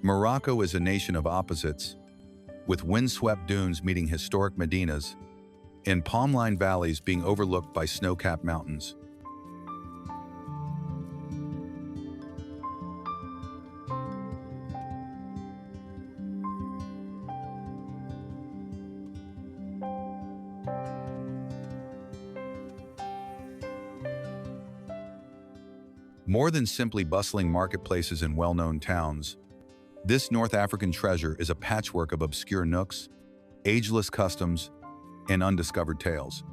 Morocco is a nation of opposites, with windswept dunes meeting historic medinas and palm-lined valleys being overlooked by snow-capped mountains. More than simply bustling marketplaces and well-known towns, this North African treasure is a patchwork of obscure nooks, ageless customs, and undiscovered tales.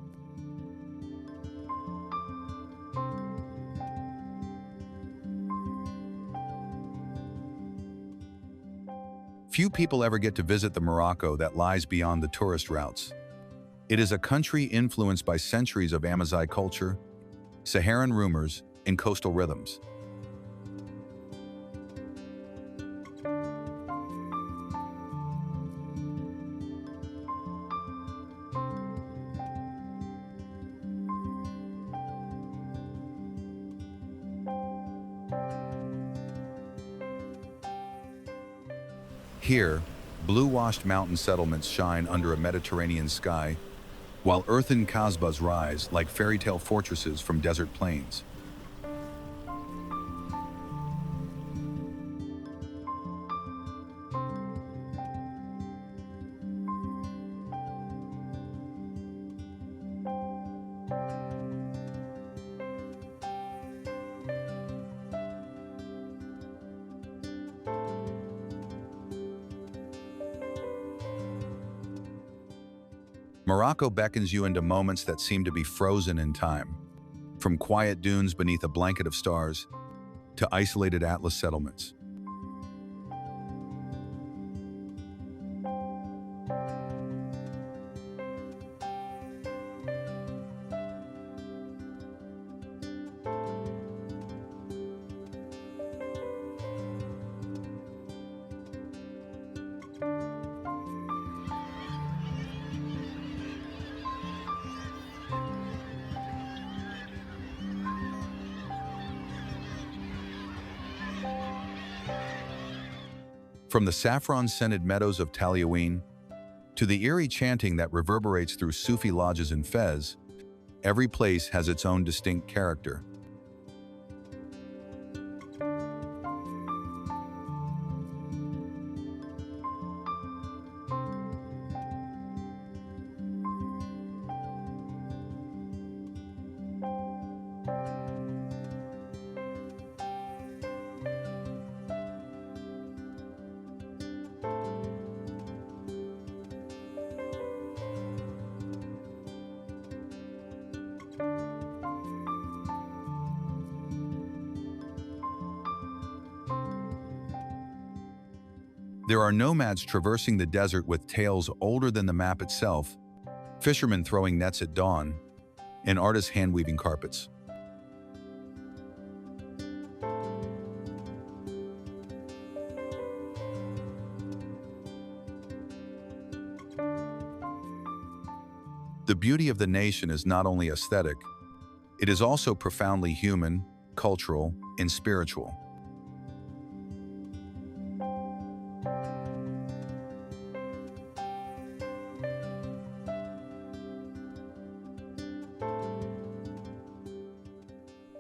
Few people ever get to visit the Morocco that lies beyond the tourist routes. It is a country influenced by centuries of Amazigh culture, Saharan rumors, and coastal rhythms. Here, blue-washed mountain settlements shine under a Mediterranean sky, while earthen kasbahs rise like fairy tale fortresses from desert plains. Morocco beckons you into moments that seem to be frozen in time, from quiet dunes beneath a blanket of stars to isolated Atlas settlements. From the saffron-scented meadows of Chefchaouen to the eerie chanting that reverberates through Sufi lodges in Fez, every place has its own distinct character. There are nomads traversing the desert with tales older than the map itself, fishermen throwing nets at dawn, and artists hand-weaving carpets. The beauty of the nation is not only aesthetic, it is also profoundly human, cultural, and spiritual.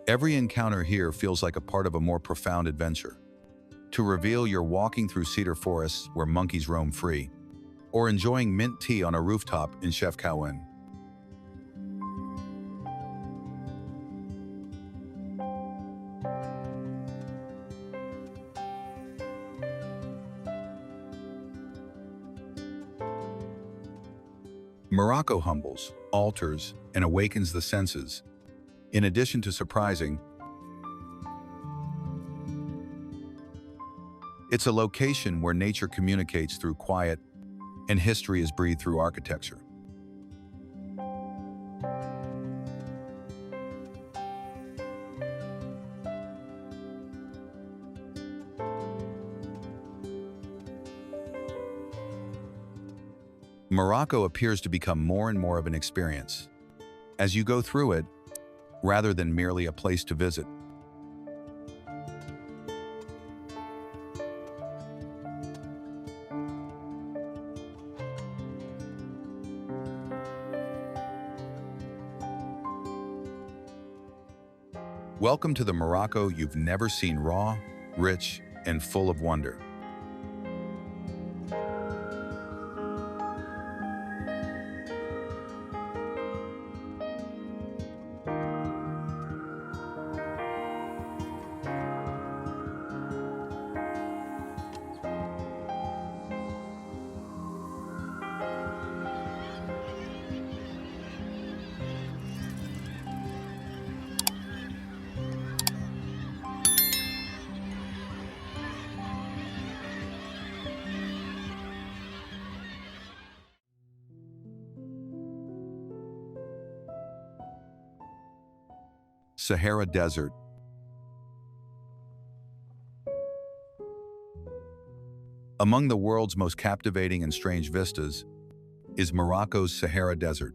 Every encounter here feels like a part of a more profound adventure. To reveal you're walking through cedar forests where monkeys roam free, or enjoying mint tea on a rooftop in Chefchaouen. Morocco humbles, alters, and awakens the senses. In addition to surprising, it's a location where nature communicates through quiet and history is breathed through architecture. Morocco appears to become more and more of an experience as you go through it, rather than merely a place to visit. Welcome to the Morocco you've never seen, raw, rich, and full of wonder. Sahara Desert. Among the world's most captivating and strange vistas is Morocco's Sahara Desert.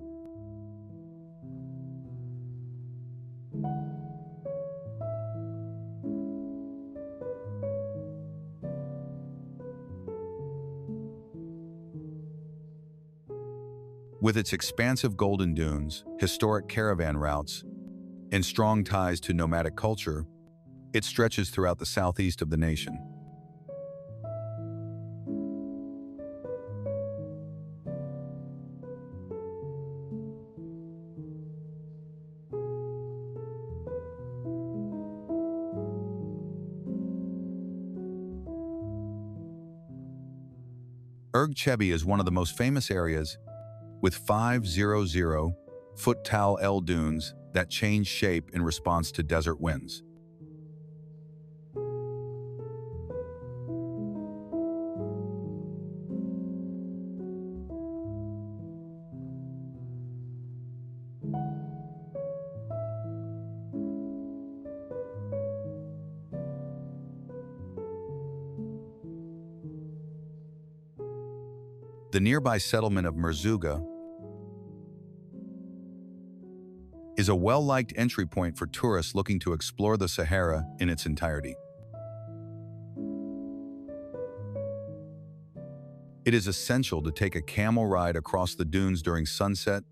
With its expansive golden dunes, historic caravan routes, and strong ties to nomadic culture, it stretches throughout the southeast of the nation. Erg Chebi is one of the most famous areas, with 500-foot tall L dunes that change shape in response to desert winds. The nearby settlement of Merzouga is a well-liked entry point for tourists looking to explore the Sahara in its entirety. It is essential to take a camel ride across the dunes during sunset,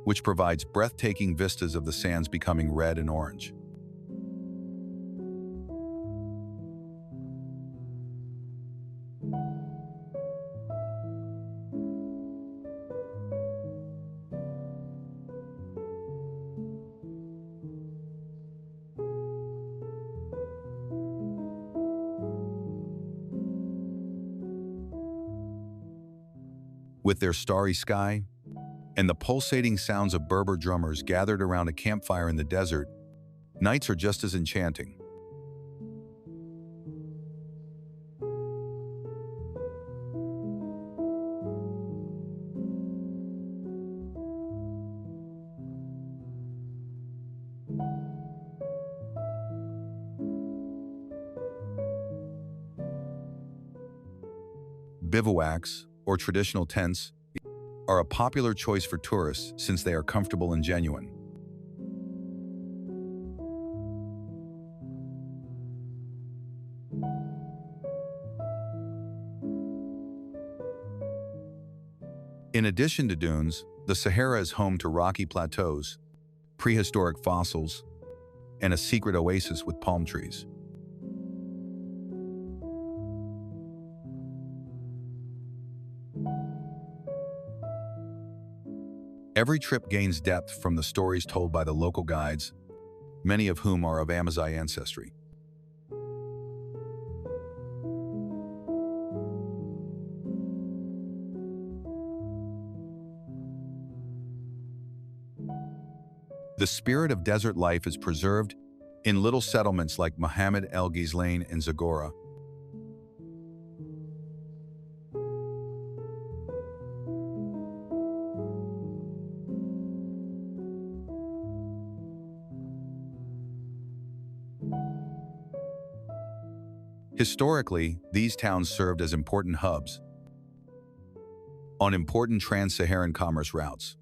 which provides breathtaking vistas of the sands becoming red and orange. With their starry sky and the pulsating sounds of Berber drummers gathered around a campfire in the desert, nights are just as enchanting. Bivouacs, or traditional tents, are a popular choice for tourists since they are comfortable and genuine. In addition to dunes, the Sahara is home to rocky plateaus, prehistoric fossils, and a secret oasis with palm trees. Every trip gains depth from the stories told by the local guides, many of whom are of Amazigh ancestry. The spirit of desert life is preserved in little settlements like Mohammed El Ghizlain and Zagora. Historically, these towns served as important hubs on important trans-Saharan commerce routes.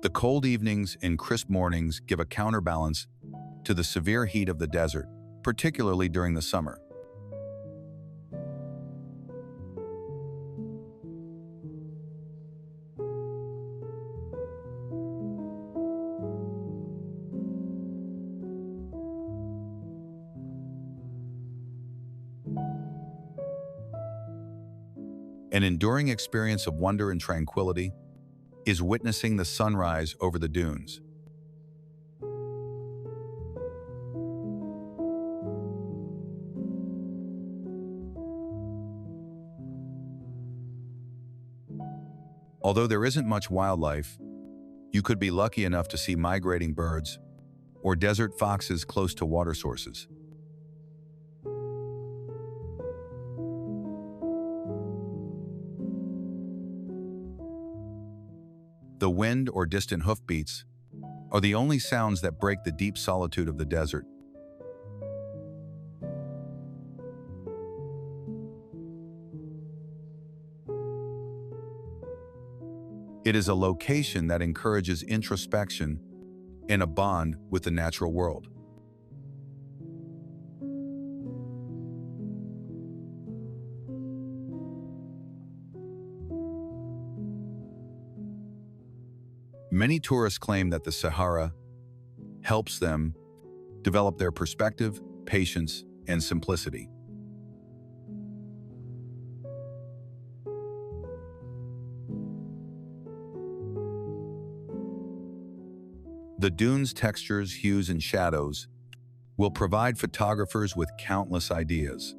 The cold evenings and crisp mornings give a counterbalance to the severe heat of the desert, particularly during the summer. An enduring experience of wonder and tranquility is witnessing the sunrise over the dunes. Although there isn't much wildlife, you could be lucky enough to see migrating birds or desert foxes close to water sources. The wind or distant hoofbeats are the only sounds that break the deep solitude of the desert. It is a location that encourages introspection and a bond with the natural world. Many tourists claim that the Sahara helps them develop their perspective, patience, and simplicity. The dunes' textures, hues, and shadows will provide photographers with countless ideas.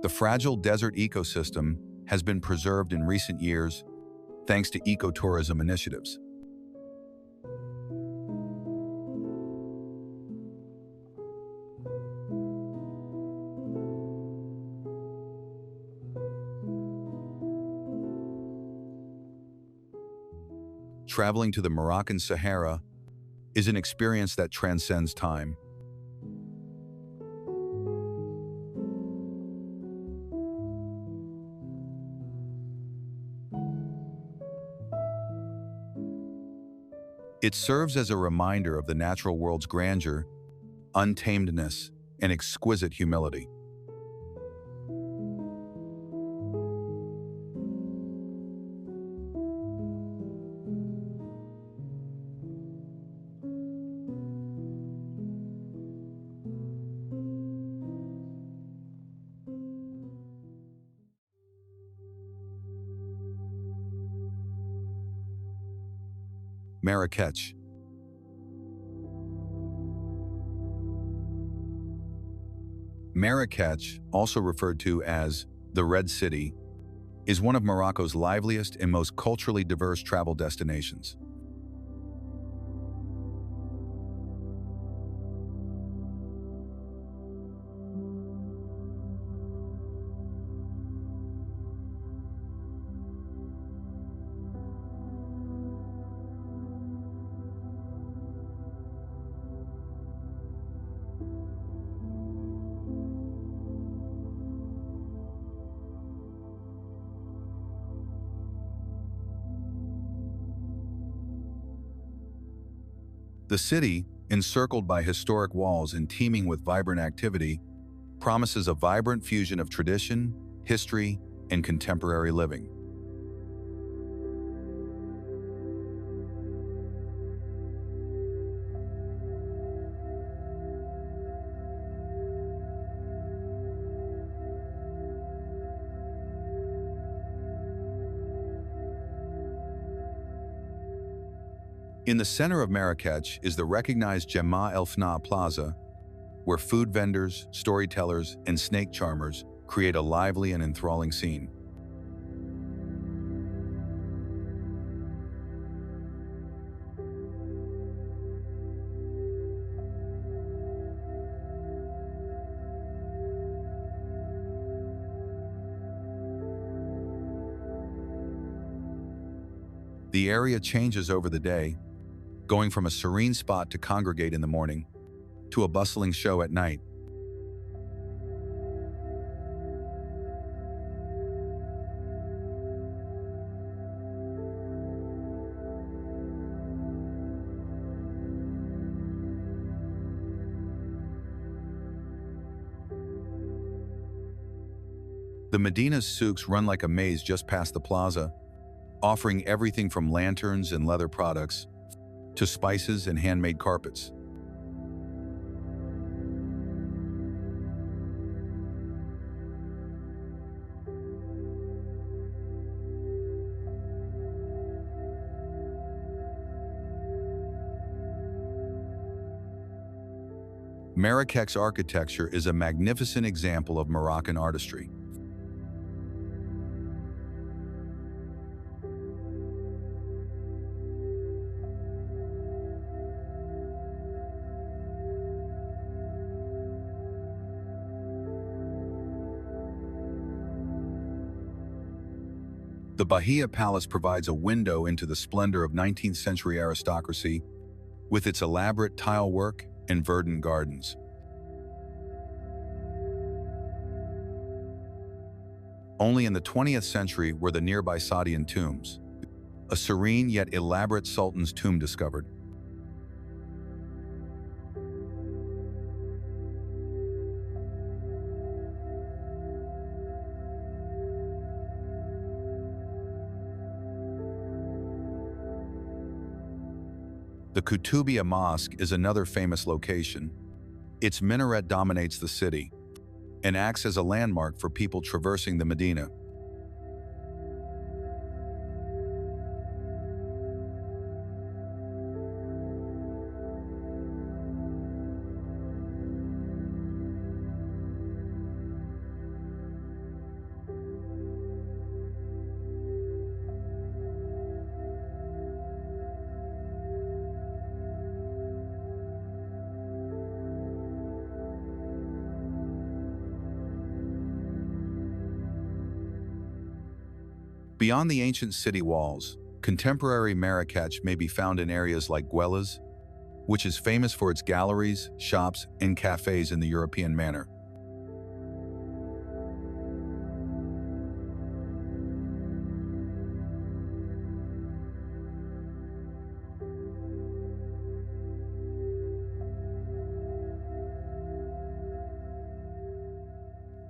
The fragile desert ecosystem has been preserved in recent years thanks to ecotourism initiatives. Traveling to the Moroccan Sahara is an experience that transcends time. It serves as a reminder of the natural world's grandeur, untamedness, and exquisite humility. Marrakech. Marrakech, also referred to as the Red City, is one of Morocco's liveliest and most culturally diverse travel destinations. The city, encircled by historic walls and teeming with vibrant activity, promises a vibrant fusion of tradition, history, and contemporary living. In the center of Marrakech is the recognized Jemaa El Fna Plaza, where food vendors, storytellers, and snake charmers create a lively and enthralling scene. The area changes over the day, going from a serene spot to congregate in the morning to a bustling show at night. The Medina's souks run like a maze just past the plaza, offering everything from lanterns and leather products to spices and handmade carpets. Marrakech's architecture is a magnificent example of Moroccan artistry. The Bahia Palace provides a window into the splendor of 19th century aristocracy with its elaborate tile work and verdant gardens. Only in the 20th century were the nearby Saadian tombs, a serene yet elaborate sultan's tomb discovered. The Tripedia Mosque is another famous location. Its minaret dominates the city and acts as a landmark for people traversing the Medina. Beyond the ancient city walls, contemporary Marrakech may be found in areas like Gueles, which is famous for its galleries, shops, and cafes in the European manner.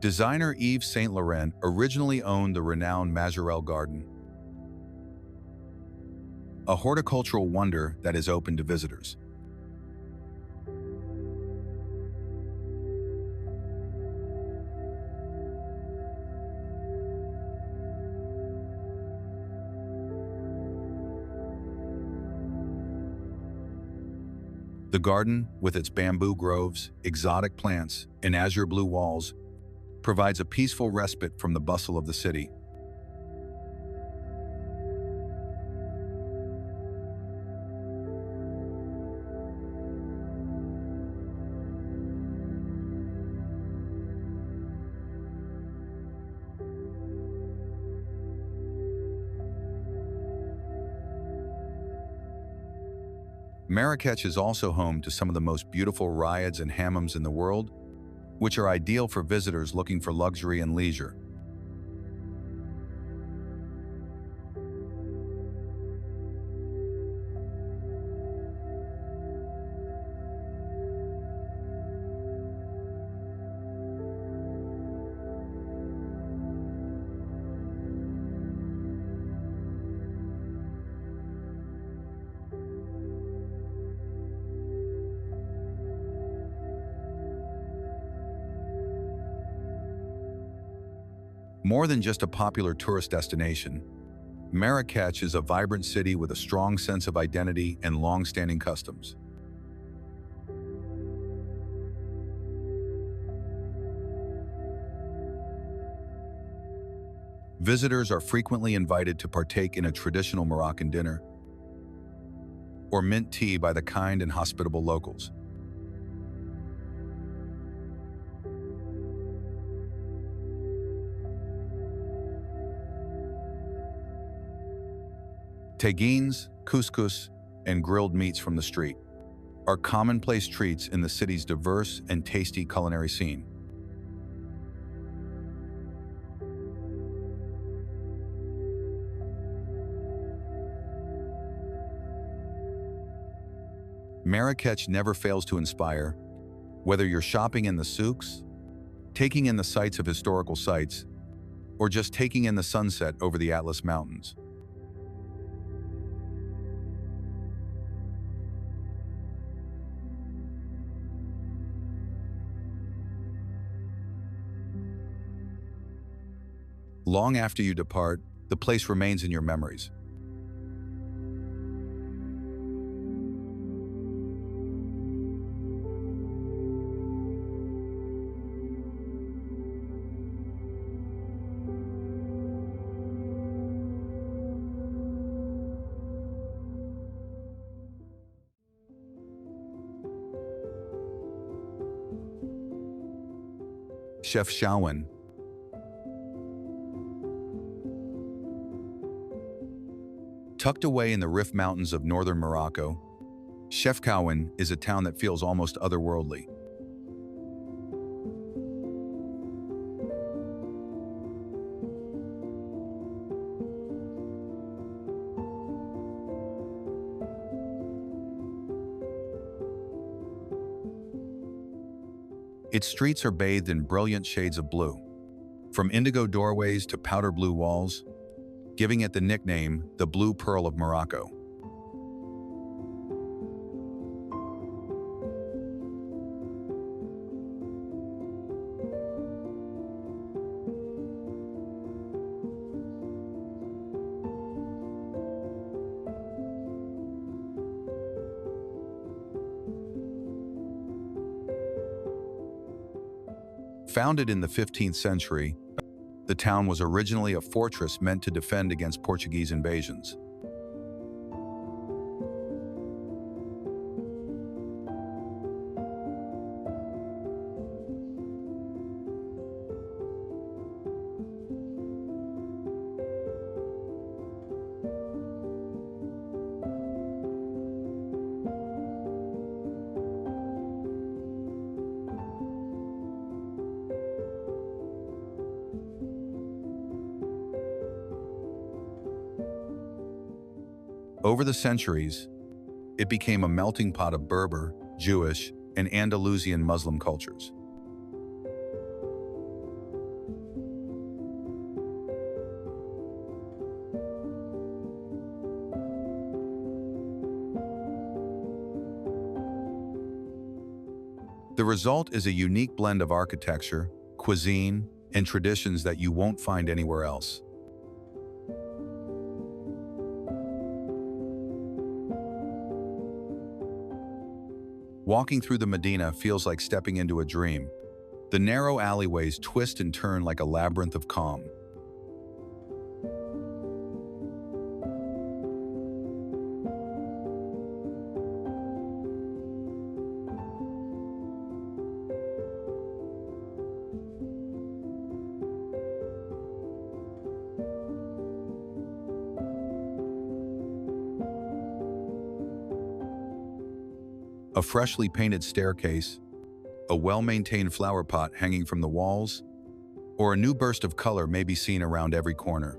Designer Yves Saint Laurent originally owned the renowned Majorelle Garden, a horticultural wonder that is open to visitors. The garden, with its bamboo groves, exotic plants, and azure blue walls, provides a peaceful respite from the bustle of the city. Marrakech is also home to some of the most beautiful riads and hammams in the world, which are ideal for visitors looking for luxury and leisure. More than just a popular tourist destination, Marrakech is a vibrant city with a strong sense of identity and long-standing customs. Visitors are frequently invited to partake in a traditional Moroccan dinner or mint tea by the kind and hospitable locals. Tagines, couscous, and grilled meats from the street are commonplace treats in the city's diverse and tasty culinary scene. Marrakech never fails to inspire, whether you're shopping in the souks, taking in the sights of historical sites, or just taking in the sunset over the Atlas Mountains. Long after you depart, the place remains in your memories. Chefchaouen. Tucked away in the Rif Mountains of northern Morocco, Chefchaouen is a town that feels almost otherworldly. Its streets are bathed in brilliant shades of blue, from indigo doorways to powder blue walls, giving it the nickname, the Blue Pearl of Morocco. Founded in the 15th century, the town was originally a fortress meant to defend against Portuguese invasions. Over the centuries, it became a melting pot of Berber, Jewish, and Andalusian Muslim cultures. The result is a unique blend of architecture, cuisine, and traditions that you won't find anywhere else. Walking through the Medina feels like stepping into a dream. The narrow alleyways twist and turn like a labyrinth of calm. A freshly painted staircase, a well-maintained flower pot hanging from the walls, or a new burst of color may be seen around every corner.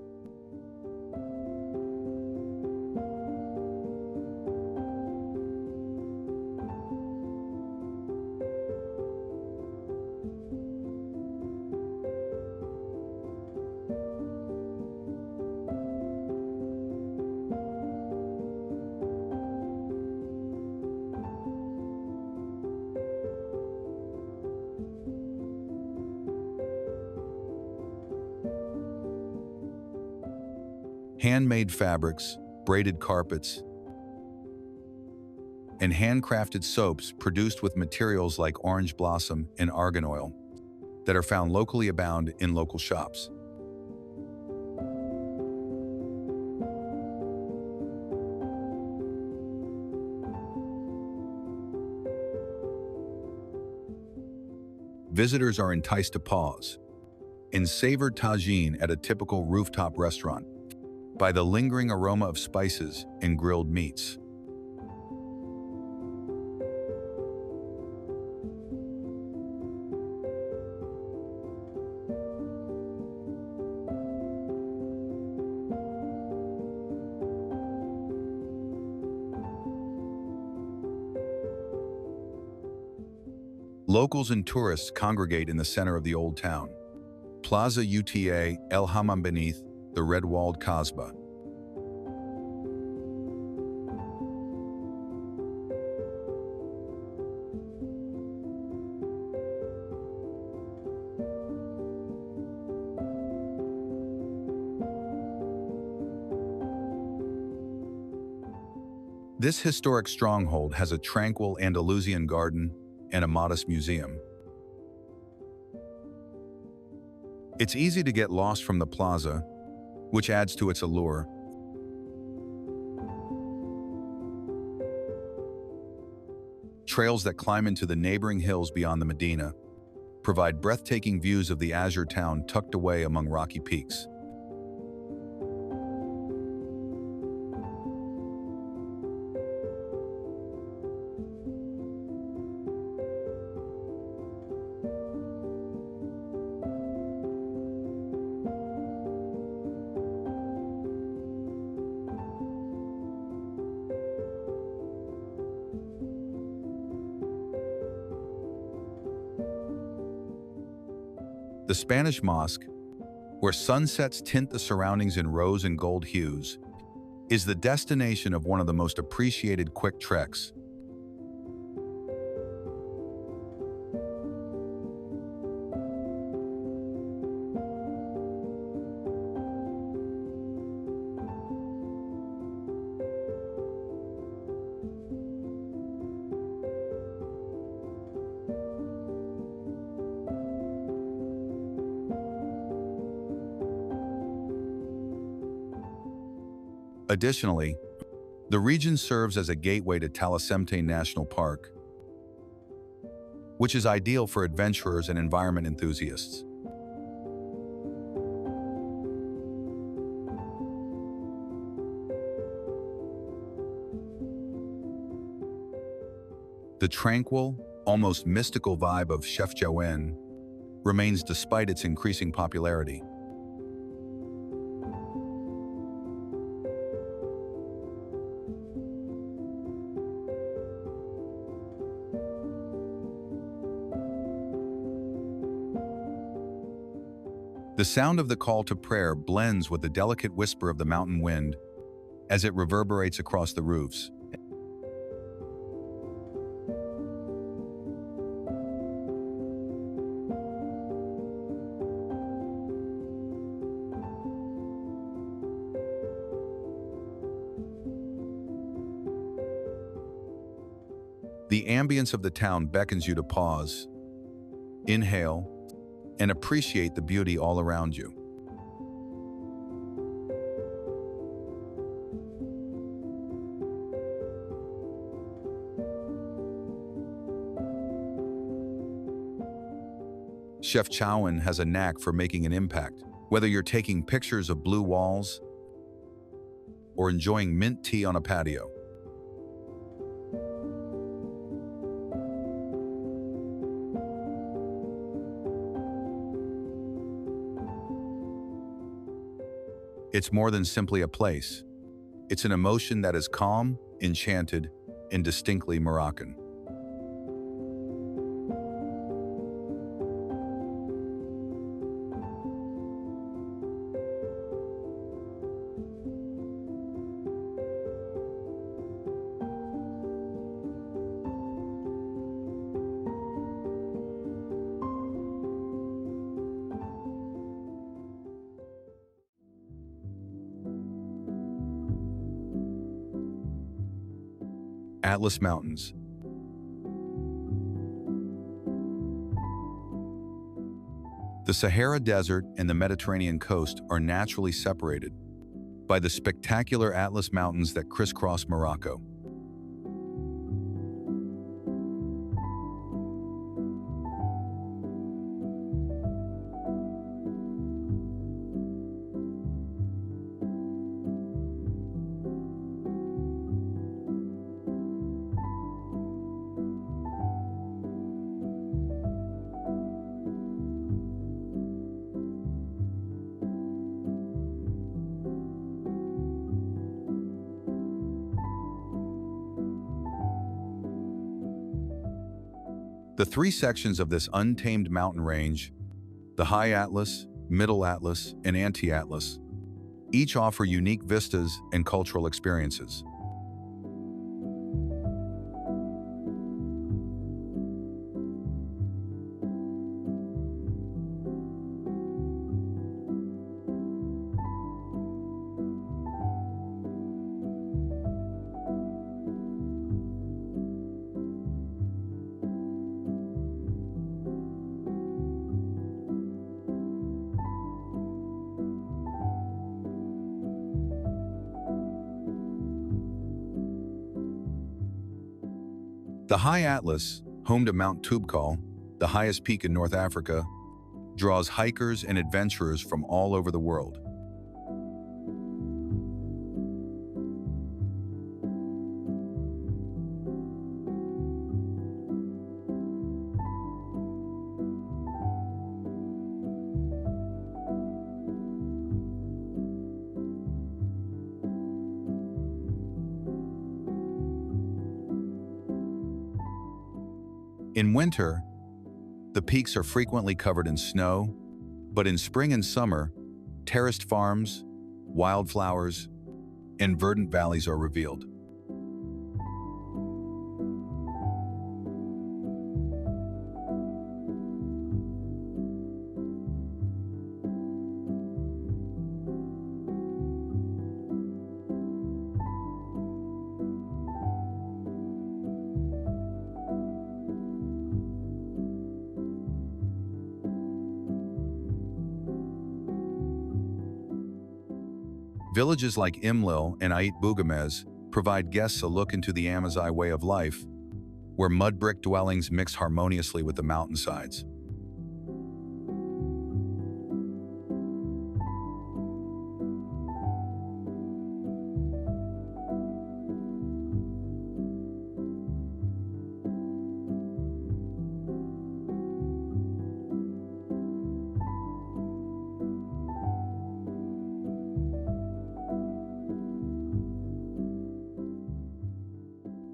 Handmade fabrics, braided carpets, and handcrafted soaps produced with materials like orange blossom and argan oil that are found locally abound in local shops. Visitors are enticed to pause and savor tagine at a typical rooftop restaurant by the lingering aroma of spices and grilled meats. Locals and tourists congregate in the center of the old town. Plaza Uta El Hammam beneath the red-walled kasbah. This historic stronghold has a tranquil Andalusian garden and a modest museum. It's easy to get lost from the plaza, which adds to its allure. Trails that climb into the neighboring hills beyond the Medina provide breathtaking views of the azure town tucked away among rocky peaks. The Spanish Mosque, where sunsets tint the surroundings in rose and gold hues, is the destination of one of the most appreciated quick treks. Additionally, the region serves as a gateway to Talasemte National Park, which is ideal for adventurers and environment enthusiasts. The tranquil, almost mystical vibe of Chefchaouen remains despite its increasing popularity. The sound of the call to prayer blends with the delicate whisper of the mountain wind as it reverberates across the roofs. The ambience of the town beckons you to pause, inhale, and appreciate the beauty all around you. Chefchaouen has a knack for making an impact, whether you're taking pictures of blue walls or enjoying mint tea on a patio. It's more than simply a place. It's an emotion that is calm, enchanted, and distinctly Moroccan. Atlas Mountains. The Sahara Desert and the Mediterranean coast are naturally separated by the spectacular Atlas Mountains that crisscross Morocco. The three sections of this untamed mountain range, the High Atlas, Middle Atlas, and Anti-Atlas, each offer unique vistas and cultural experiences. The High Atlas, home to Mount Toubkal, the highest peak in North Africa, draws hikers and adventurers from all over the world. In winter, the peaks are frequently covered in snow, but in spring and summer, terraced farms, wildflowers, and verdant valleys are revealed. Villages like Imlil and Ait Bougamez provide guests a look into the Amazigh way of life, where mud brick dwellings mix harmoniously with the mountainsides.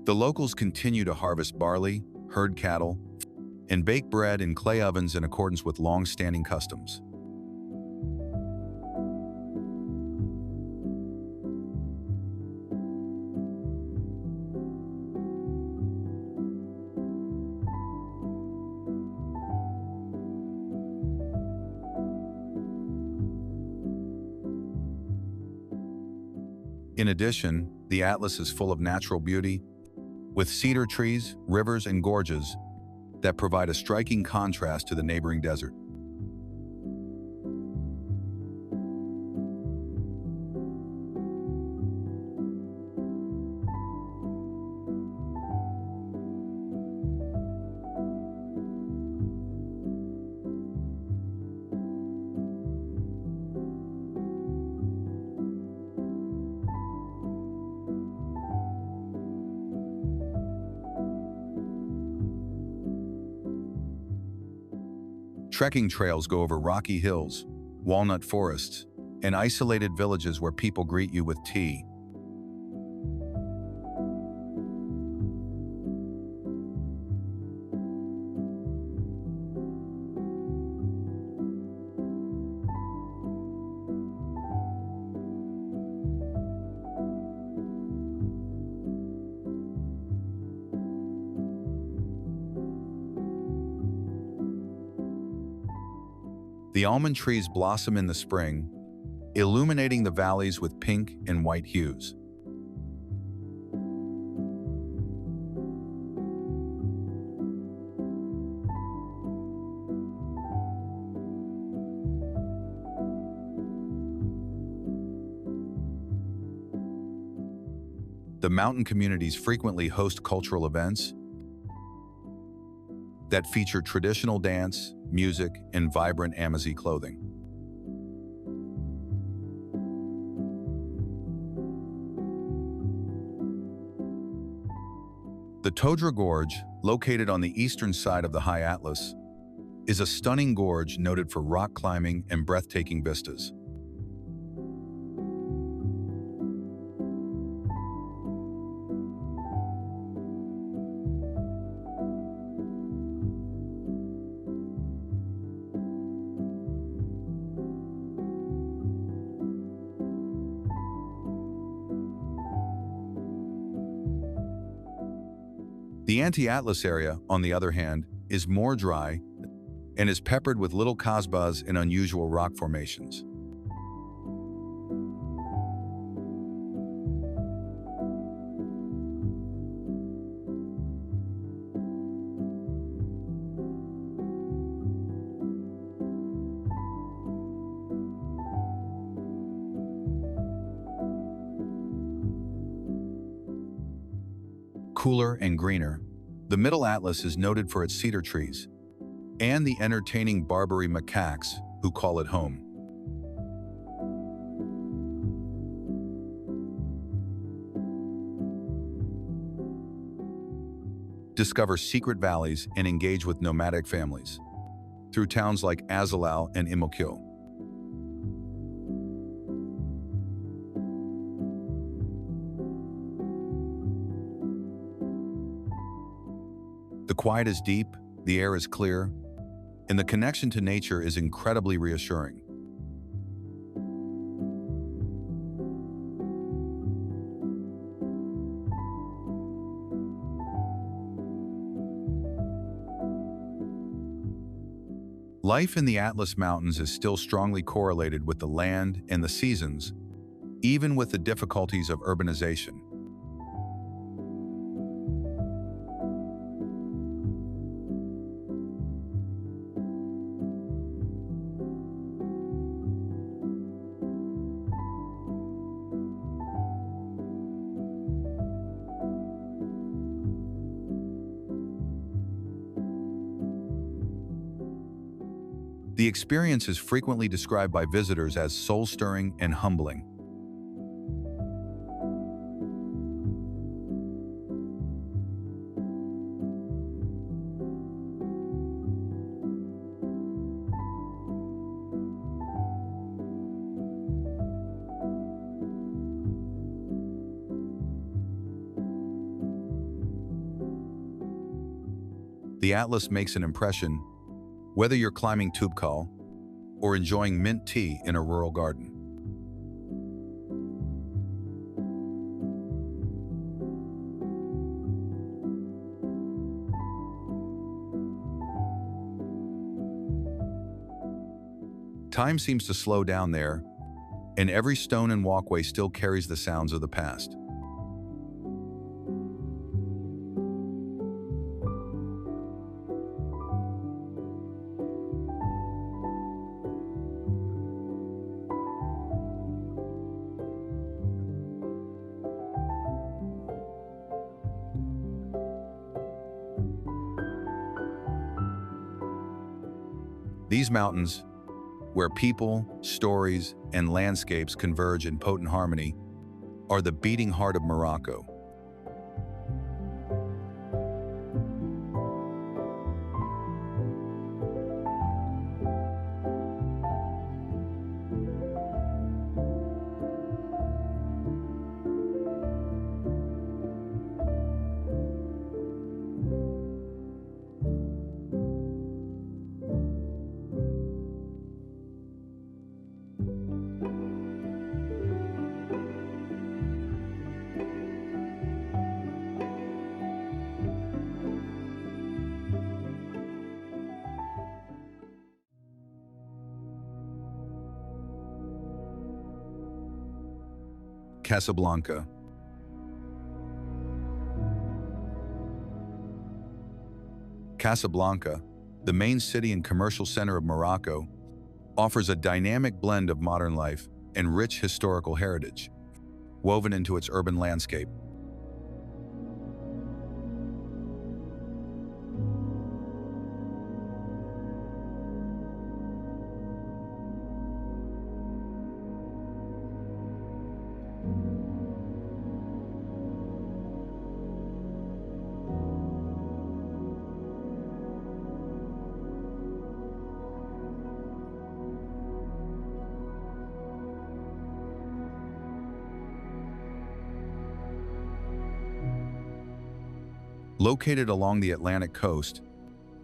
The locals continue to harvest barley, herd cattle, and bake bread in clay ovens in accordance with long-standing customs. In addition, the Atlas is full of natural beauty, with cedar trees, rivers, and gorges that provide a striking contrast to the neighboring desert. Trekking trails go over rocky hills, walnut forests, and isolated villages where people greet you with tea. The almond trees blossom in the spring, illuminating the valleys with pink and white hues. The mountain communities frequently host cultural events that feature traditional dance, music, and vibrant Amazigh clothing. The Todra Gorge, located on the eastern side of the High Atlas, is a stunning gorge noted for rock climbing and breathtaking vistas. The Anti-Atlas area, on the other hand, is more dry and is peppered with little kasbahs and unusual rock formations. Cooler and greener, The Middle Atlas is noted for its cedar trees and the entertaining Barbary macaques who call it home. Discover secret valleys and engage with nomadic families through towns like Azalal and Imokyo. The quiet is deep, the air is clear, and the connection to nature is incredibly reassuring. Life in the Atlas Mountains is still strongly correlated with the land and the seasons, even with the difficulties of urbanization. The experience is frequently described by visitors as soul-stirring and humbling. The Atlas makes an impression whether you're climbing Toubkal or enjoying mint tea in a rural garden. Time seems to slow down there, and every stone and walkway still carries the sounds of the past. These mountains, where people, stories, and landscapes converge in potent harmony, are the beating heart of Morocco. Casablanca. Casablanca, the main city and commercial center of Morocco, offers a dynamic blend of modern life and rich historical heritage, woven into its urban landscape. Located along the Atlantic coast,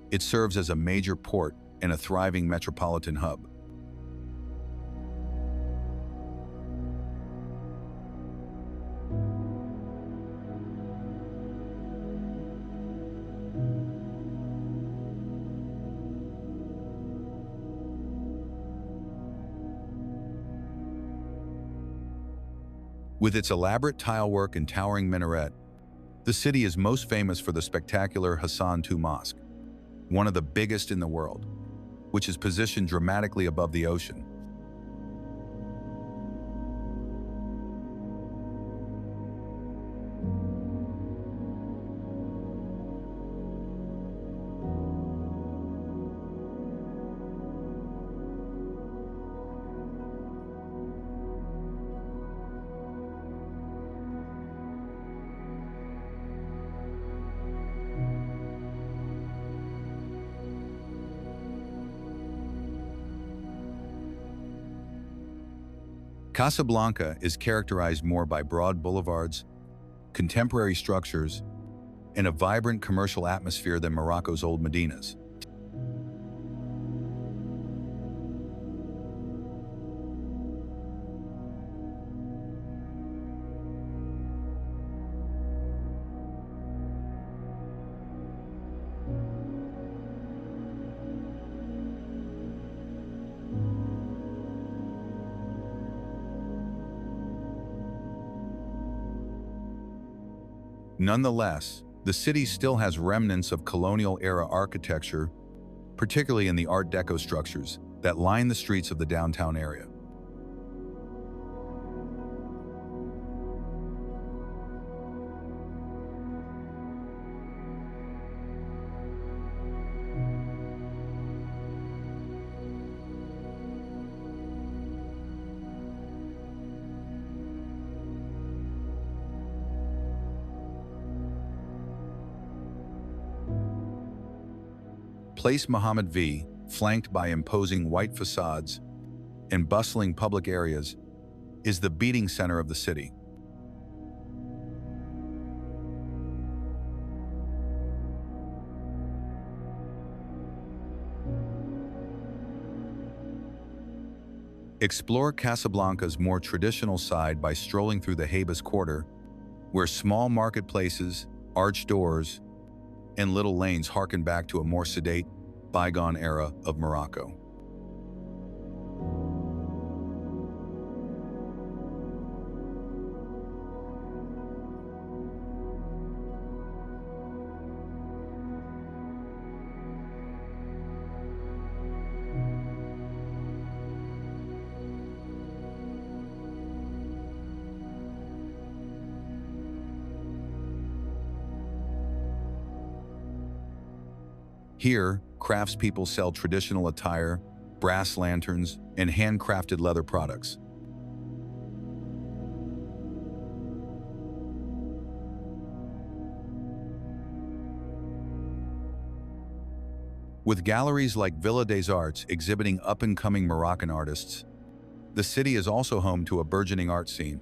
it serves as a major port and a thriving metropolitan hub. With its elaborate tilework and towering minaret, the city is most famous for the spectacular Hassan II Mosque, one of the biggest in the world, which is positioned dramatically above the ocean. Casablanca is characterized more by broad boulevards, contemporary structures, and a vibrant commercial atmosphere than Morocco's old Medinas. Nonetheless, the city still has remnants of colonial-era architecture, particularly in the Art Deco structures that line the streets of the downtown area. Place Mohammed V, flanked by imposing white facades and bustling public areas, is the beating center of the city. Explore Casablanca's more traditional side by strolling through the Habas Quarter, where small marketplaces, arched doors, and little lanes harken back to a more sedate, bygone era of Morocco. Here, craftspeople sell traditional attire, brass lanterns, and handcrafted leather products. With galleries like Villa des Arts exhibiting up-and-coming Moroccan artists, the city is also home to a burgeoning art scene.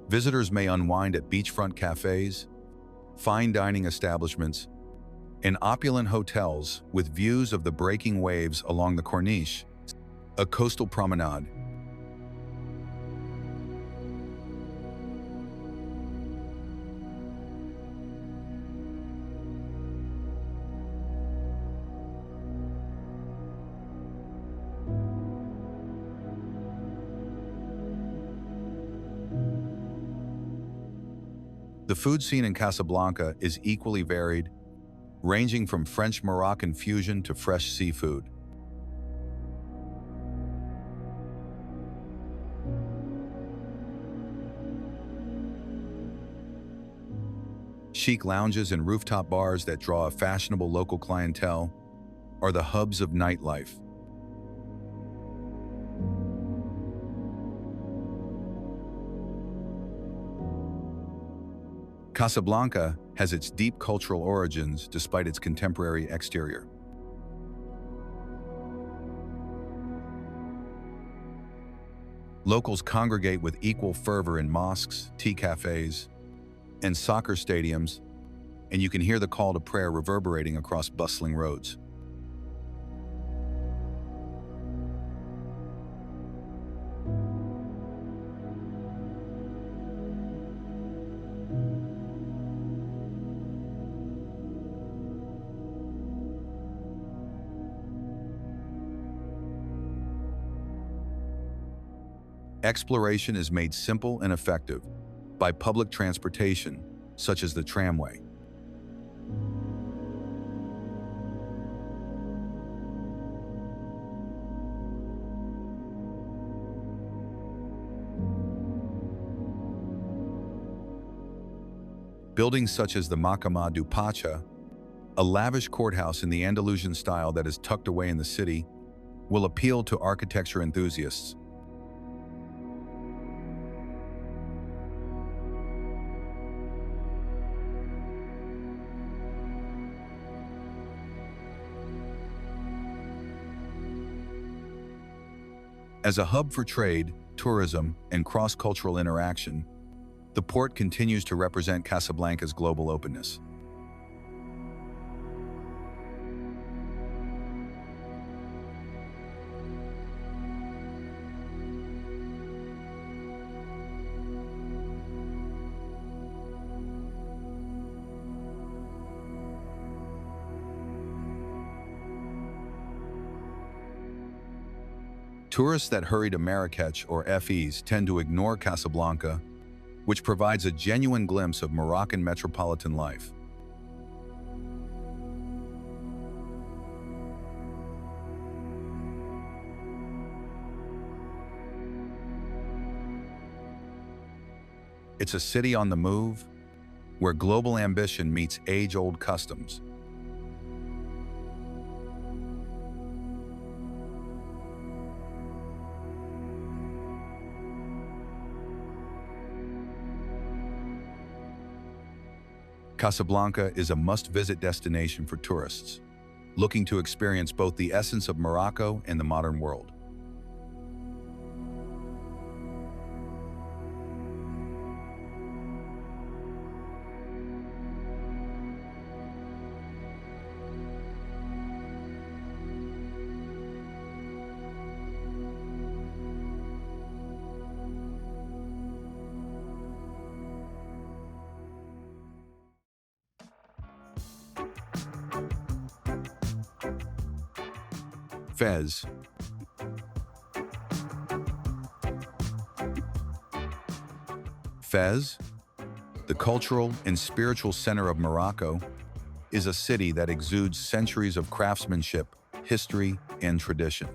Visitors may unwind at beachfront cafes, fine dining establishments, and opulent hotels with views of the breaking waves along the Corniche, a coastal promenade. The food scene in Casablanca is equally varied, ranging from French-Moroccan fusion to fresh seafood. Chic lounges and rooftop bars that draw a fashionable local clientele are the hubs of nightlife. Casablanca has its deep cultural origins despite its contemporary exterior. Locals congregate with equal fervor in mosques, tea cafes, and soccer stadiums, and you can hear the call to prayer reverberating across bustling roads. Exploration is made simple and effective by public transportation, such as the tramway. Buildings such as the Mahkamah du Pacha, a lavish courthouse in the Andalusian style that is tucked away in the city, will appeal to architecture enthusiasts. As a hub for trade, tourism, and cross-cultural interaction, the port continues to represent Casablanca's global openness. Tourists that hurry to Marrakech or Fes tend to ignore Casablanca, which provides a genuine glimpse of Moroccan metropolitan life. It's a city on the move, where global ambition meets age-old customs. Casablanca is a must-visit destination for tourists, looking to experience both the essence of Morocco and the modern world. Fez. Fez, the cultural and spiritual center of Morocco, is a city that exudes centuries of craftsmanship, history, and tradition.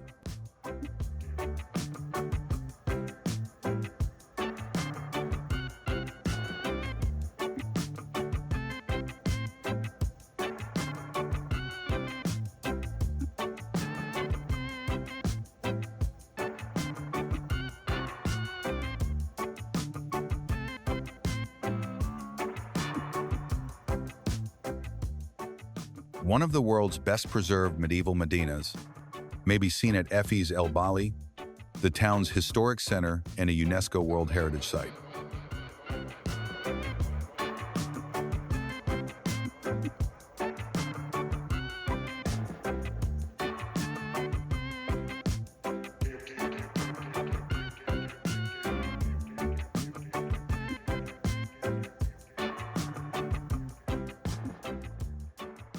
One of the world's best-preserved medieval medinas may be seen at Fes El Bali, the town's historic center and a UNESCO World Heritage Site.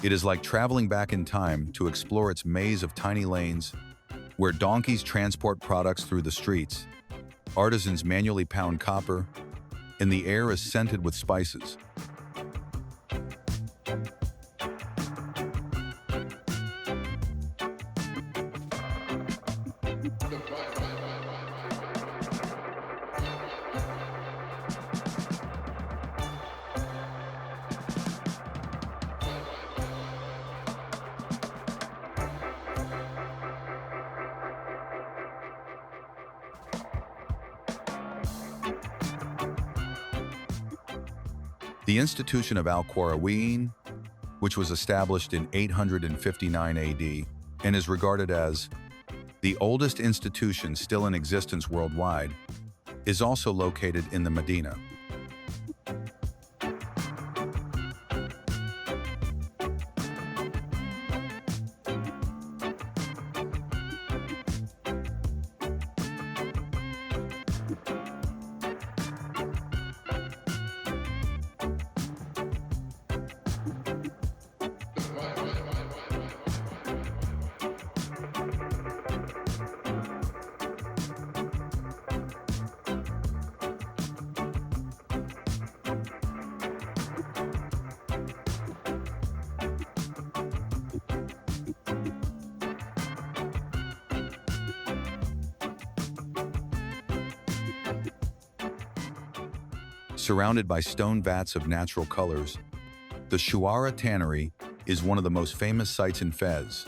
It is like traveling back in time to explore its maze of tiny lanes, where donkeys transport products through the streets, artisans manually pound copper, and the air is scented with spices. The institution of Al-Qarawiyyin, which was established in 859 AD and is regarded as the oldest institution still in existence worldwide, is also located in the Medina. Surrounded by stone vats of natural colors, the Sahara Tannery is one of the most famous sites in Fez.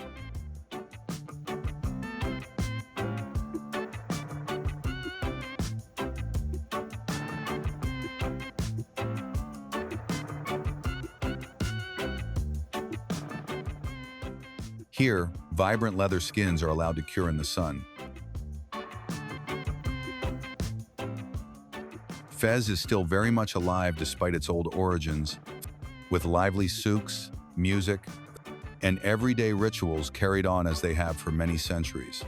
Here, vibrant leather skins are allowed to cure in the sun. Fez is still very much alive despite its old origins, with lively souks, music, and everyday rituals carried on as they have for many centuries.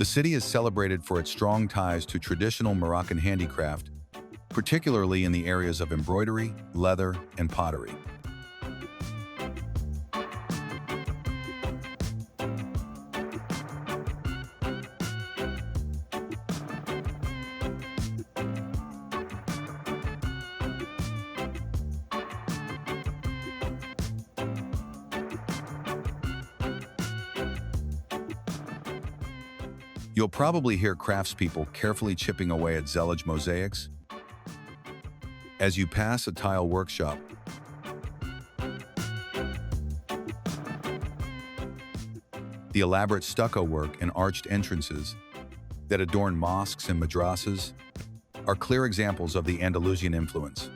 The city is celebrated for its strong ties to traditional Moroccan handicraft, particularly in the areas of embroidery, leather, and pottery. You'll probably hear craftspeople carefully chipping away at zellige mosaics as you pass a tile workshop. The elaborate stucco work and arched entrances that adorn mosques and madrasas are clear examples of the Andalusian influence.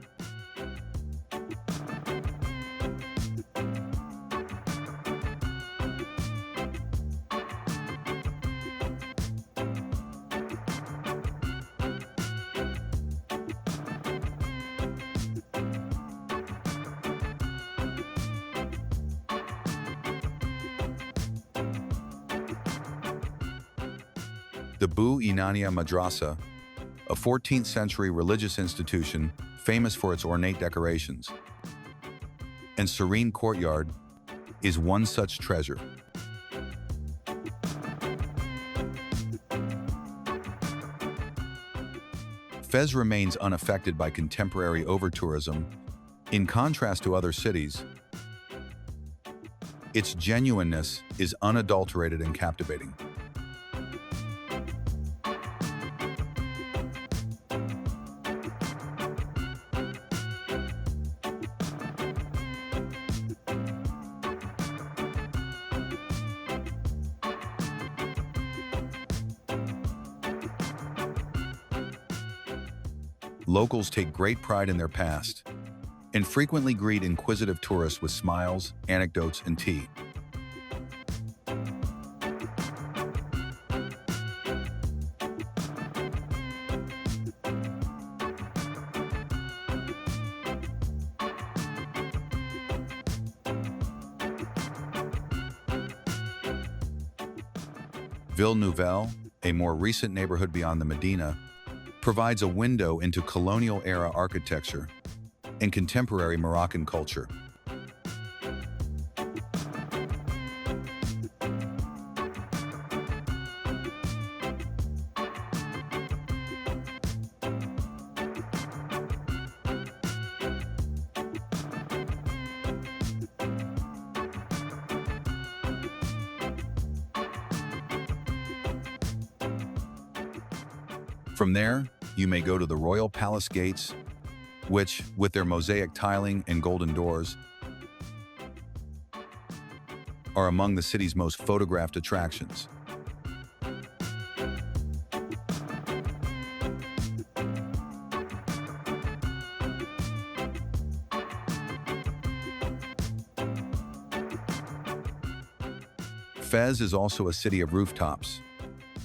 The Bu Inania Madrasa, a 14th century religious institution famous for its ornate decorations and serene courtyard, is one such treasure. Fez remains unaffected by contemporary over-tourism. In contrast to other cities, its genuineness is unadulterated and captivating. Locals take great pride in their past and frequently greet inquisitive tourists with smiles, anecdotes, and tea. Ville Nouvelle, a more recent neighborhood beyond the Medina, provides a window into colonial-era architecture and contemporary Moroccan culture. From there, you may go to the Royal Palace Gates, which, with their mosaic tiling and golden doors, are among the city's most photographed attractions. Fez is also a city of rooftops.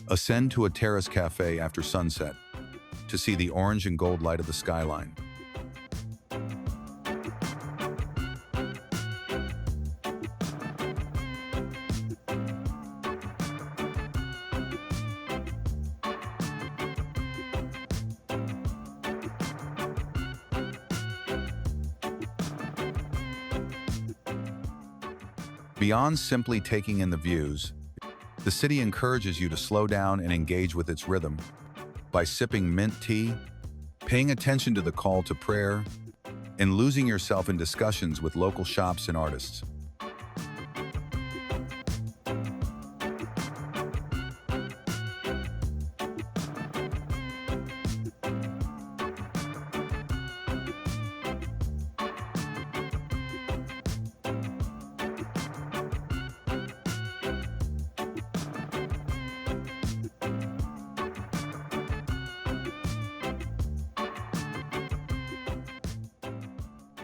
Ascend to a terrace cafe after sunset to see the orange and gold light of the skyline. Beyond simply taking in the views, the city encourages you to slow down and engage with its rhythm by sipping mint tea, paying attention to the call to prayer, and losing yourself in discussions with local shops and artists.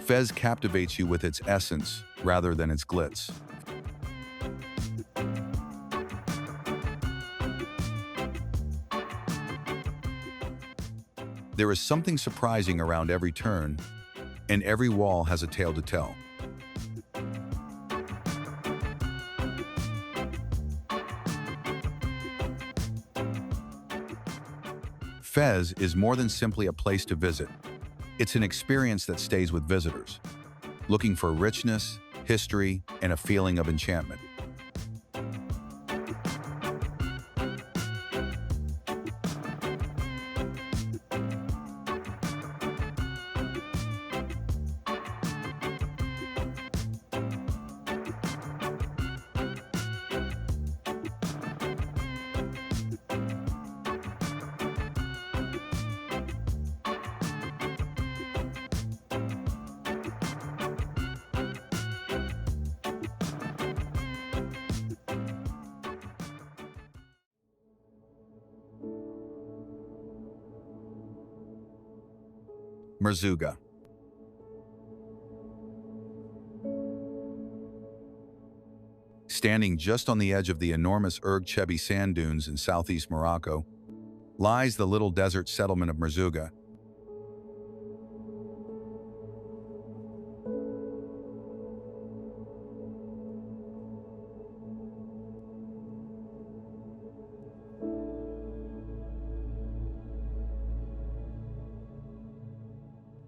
Fez captivates you with its essence rather than its glitz. There is something surprising around every turn, and every wall has a tale to tell. Fez is more than simply a place to visit. It's an experience that stays with visitors, looking for richness, history, and a feeling of enchantment. Merzouga. Standing just on the edge of the enormous Chebi sand dunes in southeast Morocco, lies the little desert settlement of Merzouga.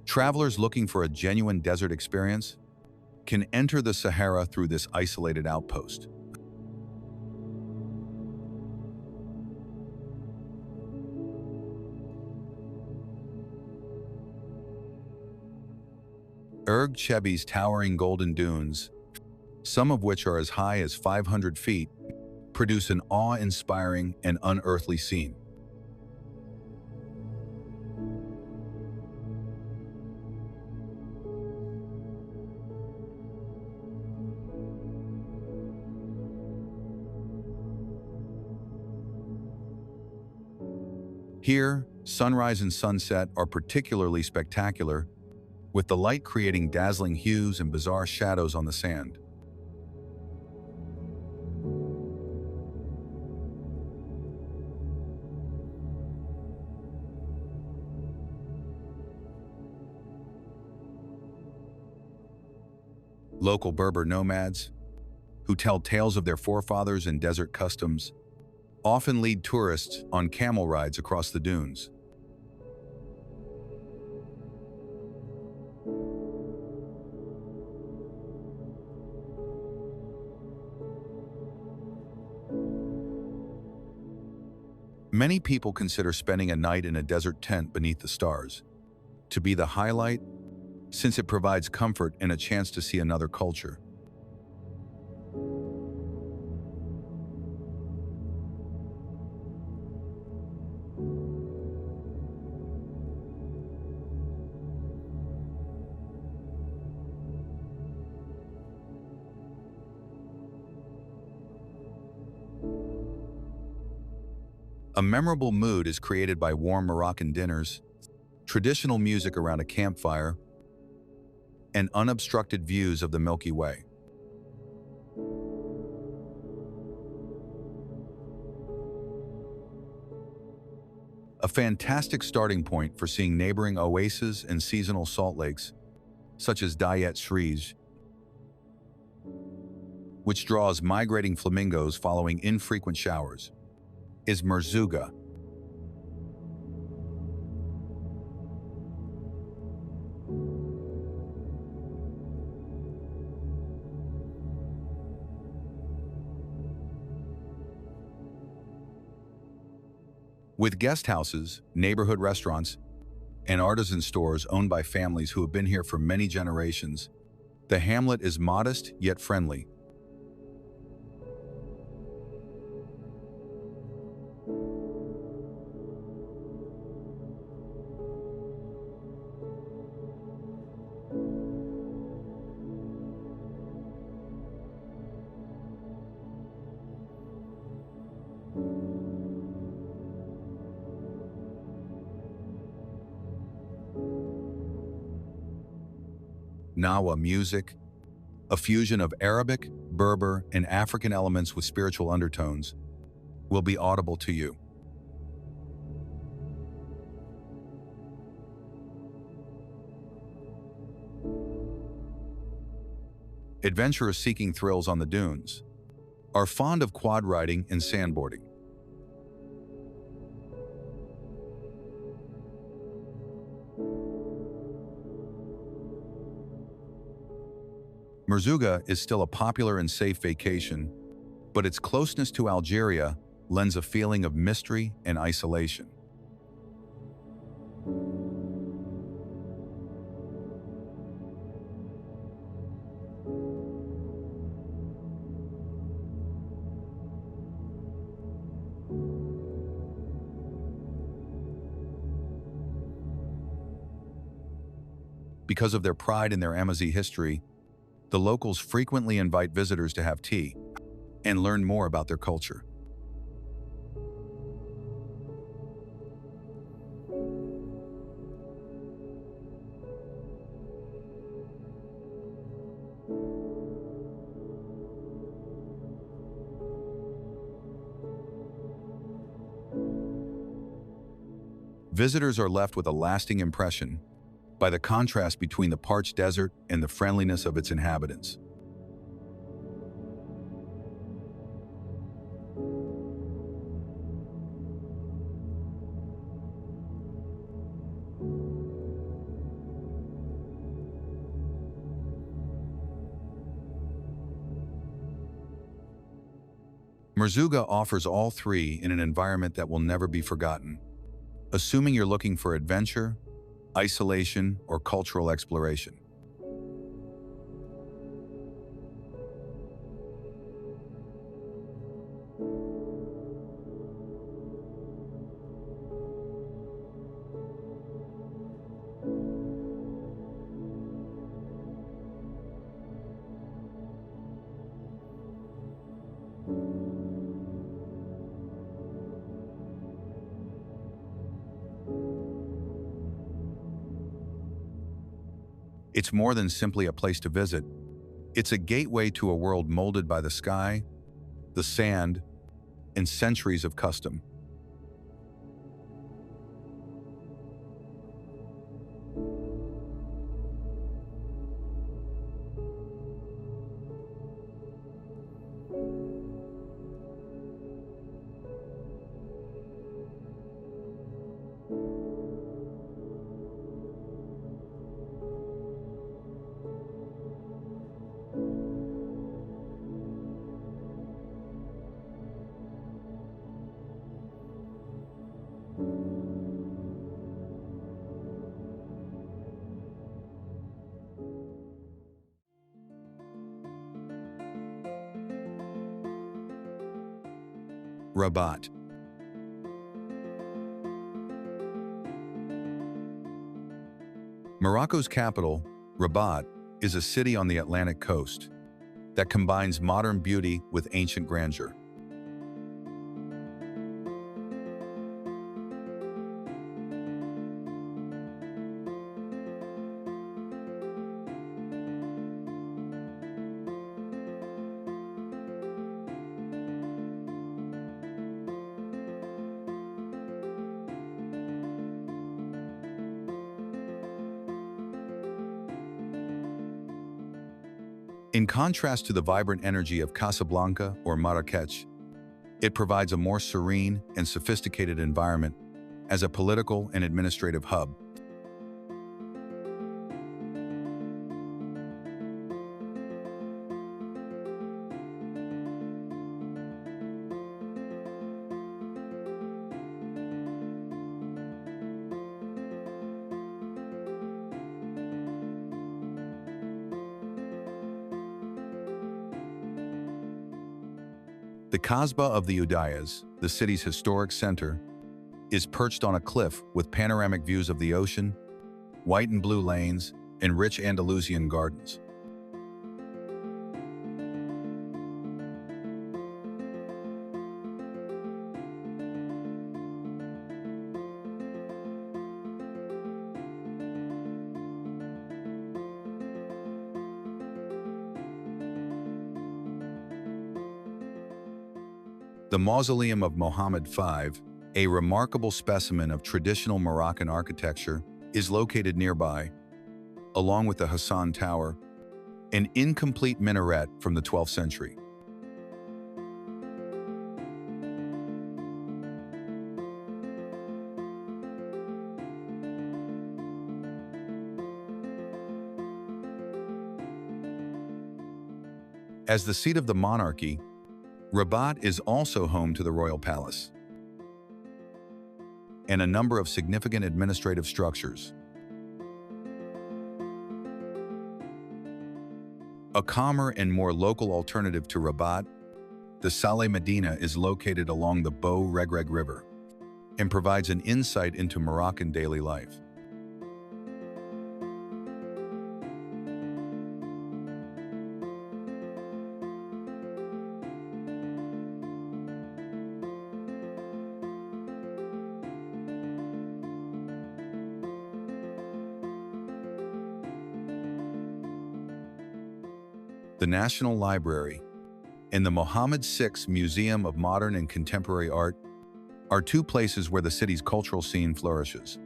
Travelers looking for a genuine desert experience can enter the Sahara through this isolated outpost. Chebi's towering golden dunes, some of which are as high as 500 feet, produce an awe-inspiring and unearthly scene. Here, sunrise and sunset are particularly spectacular, with the light creating dazzling hues and bizarre shadows on the sand. Local Berber nomads, who tell tales of their forefathers and desert customs, often lead tourists on camel rides across the dunes. Many people consider spending a night in a desert tent beneath the stars to be the highlight, since it provides comfort and a chance to see another culture. A memorable mood is created by warm Moroccan dinners, traditional music around a campfire, and unobstructed views of the Milky Way. A fantastic starting point for seeing neighboring oases and seasonal salt lakes, such as Dayet Shreej, which draws migrating flamingos following infrequent showers, is Merzouga. With guest houses, neighborhood restaurants, and artisan stores owned by families who have been here for many generations, the hamlet is modest yet friendly. Nawa music, a fusion of Arabic, Berber, and African elements with spiritual undertones, will be audible to you. Adventurers seeking thrills on the dunes are fond of quad riding and sandboarding. Merzouga is still a popular and safe vacation, but its closeness to Algeria lends a feeling of mystery and isolation. Because of their pride in their Amazigh history, the locals frequently invite visitors to have tea and learn more about their culture. Visitors are left with a lasting impression by the contrast between the parched desert and the friendliness of its inhabitants. Merzouga offers all three in an environment that will never be forgotten, assuming you're looking for adventure, isolation, or cultural exploration. It's more than simply a place to visit. It's a gateway to a world molded by the sky, the sand, and centuries of custom. Rabat. Morocco's capital, Rabat, is a city on the Atlantic coast that combines modern beauty with ancient grandeur. In contrast to the vibrant energy of Casablanca or Marrakech, it provides a more serene and sophisticated environment as a political and administrative hub. The Kasbah of the Udayas, the city's historic center, is perched on a cliff with panoramic views of the ocean, white and blue lanes, and rich Andalusian gardens. The Mausoleum of Mohammed V, a remarkable specimen of traditional Moroccan architecture, is located nearby, along with the Hassan Tower, an incomplete minaret from the 12th century. As the seat of the monarchy, Rabat is also home to the royal palace and a number of significant administrative structures. A calmer and more local alternative to Rabat, the Saleh Medina is located along the Beau Regreg River and provides an insight into Moroccan daily life. The National Library and the Mohammed VI Museum of Modern and Contemporary Art are two places where the city's cultural scene flourishes.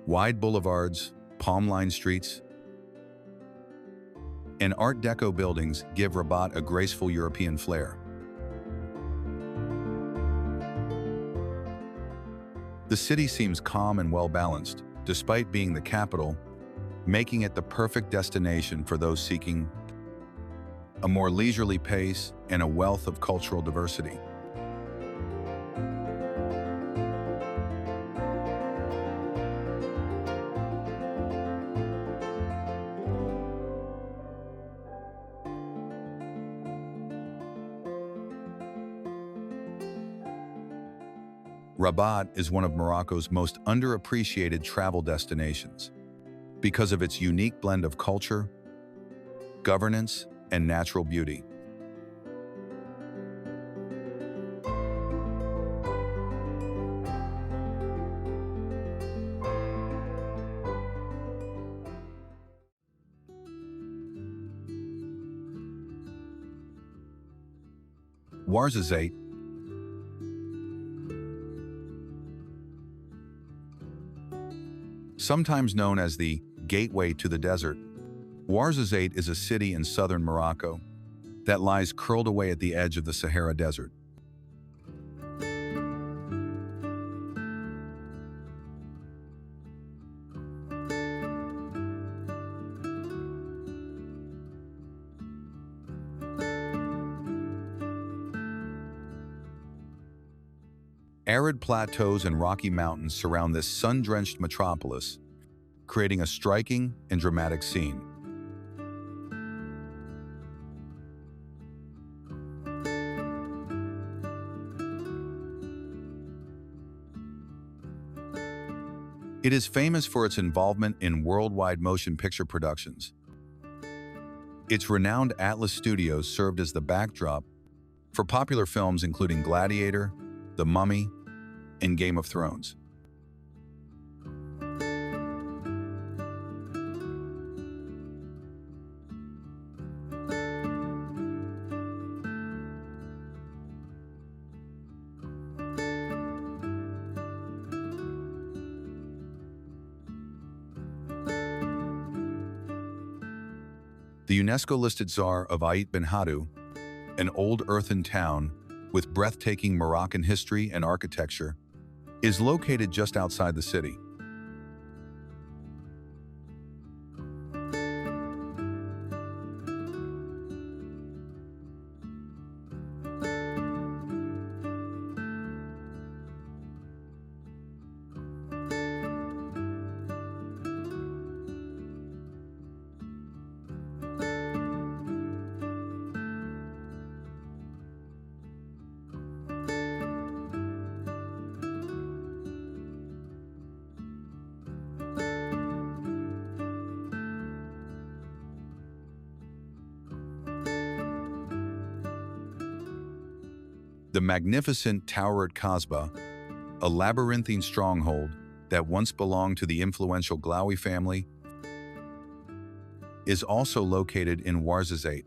Wide boulevards, palm-lined streets, and Art Deco buildings give Rabat a graceful European flair. The city seems calm and well-balanced, despite being the capital, making it the perfect destination for those seeking a more leisurely pace and a wealth of cultural diversity. Rabat is one of Morocco's most underappreciated travel destinations because of its unique blend of culture, governance, and natural beauty. Ouarzazate, sometimes known as the gateway to the desert, Ouarzazate is a city in southern Morocco that lies curled away at the edge of the Sahara Desert. Arid plateaus and rocky mountains surround this sun-drenched metropolis, creating a striking and dramatic scene. It is famous for its involvement in worldwide motion picture productions. Its renowned Atlas Studios served as the backdrop for popular films including Gladiator, The Mummy, and Game of Thrones. The UNESCO-listed Czar of Ait Ben Haddou, an old earthen town with breathtaking Moroccan history and architecture, is located just outside the city. The magnificent tower at Kasbah, a labyrinthine stronghold that once belonged to the influential Glaoui family, is also located in Ouarzazate.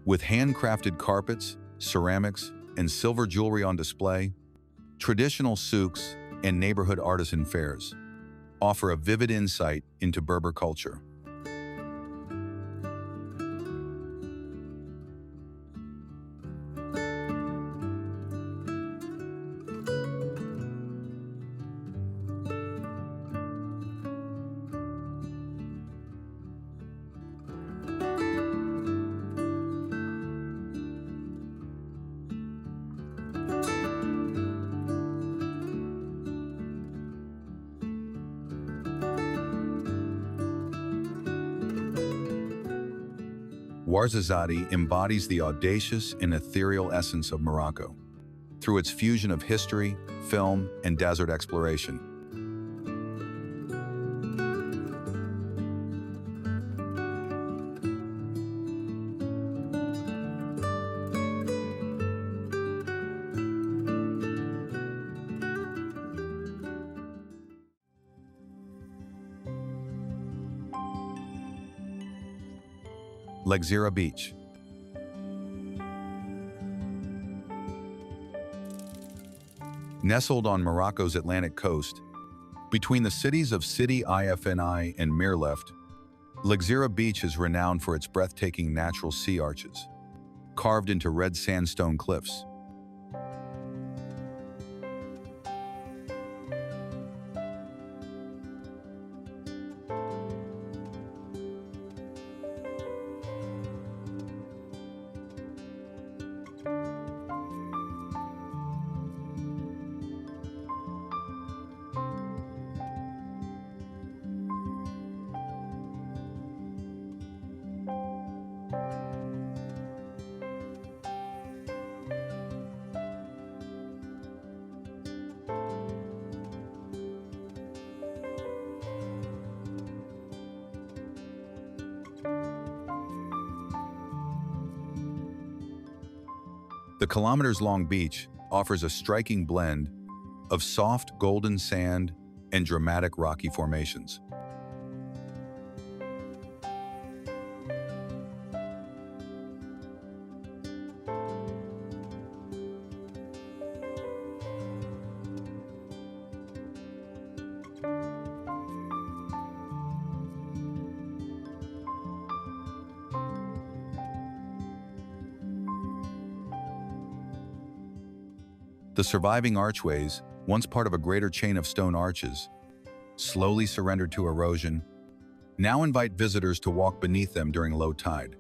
With handcrafted carpets, ceramics, and silver jewelry on display, traditional souks and neighborhood artisan fairs offer a vivid insight into Berber culture. Ouarzazate embodies the audacious and ethereal essence of Morocco through its fusion of history, film, and desert exploration. Legzira Beach. Nestled on Morocco's Atlantic coast, between the cities of Sidi Ifni and Mirleft, Legzira Beach is renowned for its breathtaking natural sea arches, carved into red sandstone cliffs. The kilometers-long beach offers a striking blend of soft golden sand and dramatic rocky formations. The surviving archways, once part of a greater chain of stone arches, slowly surrendered to erosion, now invite visitors to walk beneath them during low tide.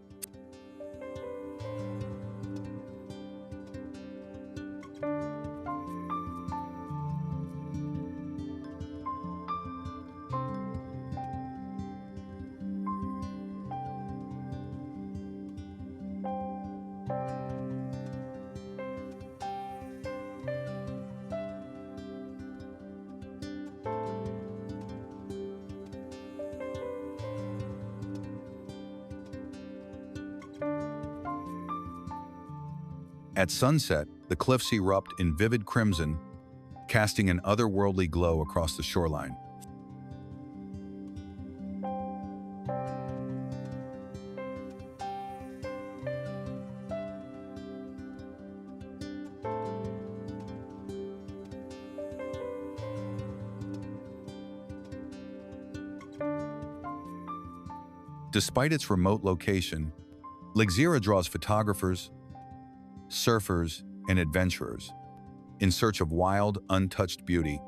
At sunset, the cliffs erupt in vivid crimson, casting an otherworldly glow across the shoreline. Despite its remote location, Legzira draws photographers, surfers, and adventurers in search of wild, untouched beauty.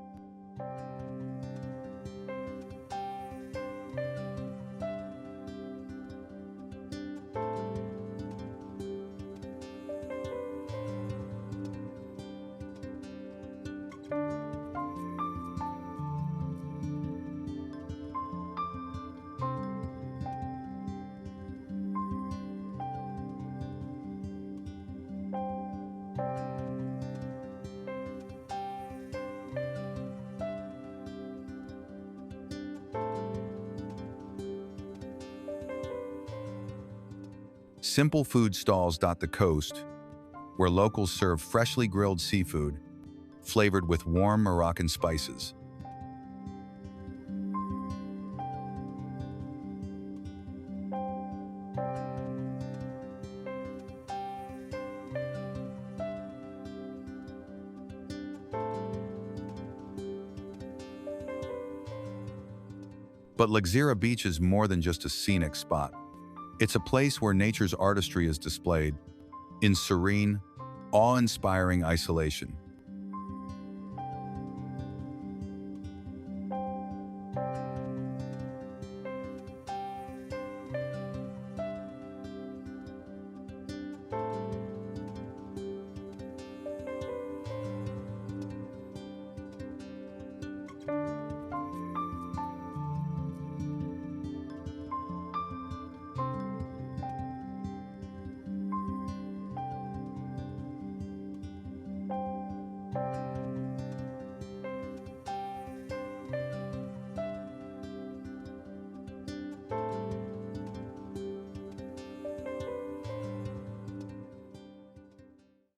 Simple food stalls dot the coast, where locals serve freshly grilled seafood, flavored with warm Moroccan spices. But Legzira Beach is more than just a scenic spot. It's a place where nature's artistry is displayed in serene, awe-inspiring isolation.